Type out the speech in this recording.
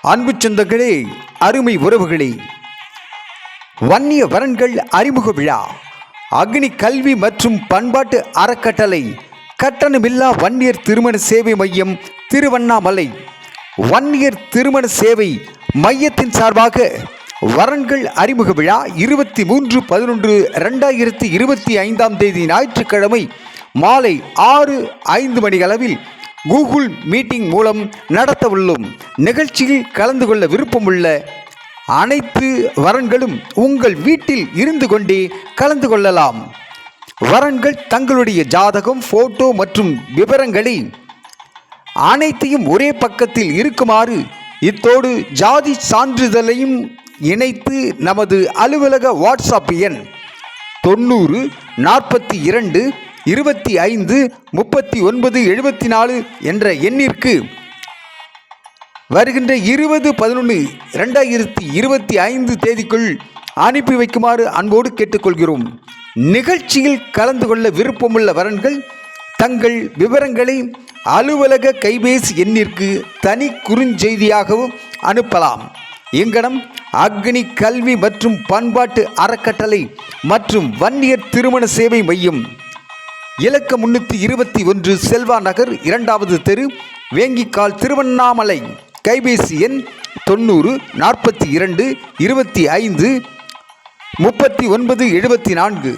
அன்பு சொந்தங்களே, அருமை உறவுகளே, வன்னிய வரன்கள் அறிமுக விழா அக்னி கல்வி மற்றும் பண்பாட்டு அறக்கட்டளை கட்டணமில்லா வன்னியர் திருமண சேவை மையம் திருவண்ணாமலை. வன்னியர் திருமண சேவை மையத்தின் சார்பாக வரன்கள் அறிமுக விழா 23/11/2025 ஞாயிற்றுக்கிழமை மாலை 6:05 மணியளவில் கூகுள் மீட்டிங் மூலம் நடத்த உள்ளோம். நிகழ்ச்சியில் கலந்து கொள்ள விருப்பமுள்ள அனைத்து வரன்களும் உங்கள் வீட்டில் இருந்து கொண்டே கலந்து கொள்ளலாம். வரன்கள் தங்களுடைய ஜாதகம், போட்டோ மற்றும் விவரங்களை அனைத்தையும் ஒரே பக்கத்தில் இருக்குமாறு, இத்தோடு ஜாதி சான்றிதழையும் இணைத்து நமது அலுவலக வாட்ஸ்அப் எண் 90 42 25 39 74 என்ற எண்ணிற்கு வருகின்ற 20/11/2025 தேதிக்குள் அனுப்பி வைக்குமாறு அன்போடு கேட்டுக்கொள்கிறோம். நிகழ்ச்சியில் கலந்து கொள்ள விருப்பமுள்ள வரன்கள் தங்கள் விவரங்களை அலுவலக கைபேசி எண்ணிற்கு தனி குறுஞ்செய்தியாகவும் அனுப்பலாம். எங்கடம் அக்னி கல்வி மற்றும் பண்பாட்டு அறக்கட்டளை மற்றும் வன்னியர் திருமண சேவை மையம், இலக்கம் 321, செல்வா நகர், 2வது தெரு, வேங்கிக்கால், திருவண்ணாமலை. கைபேசி எண் 90 42 25 39 74.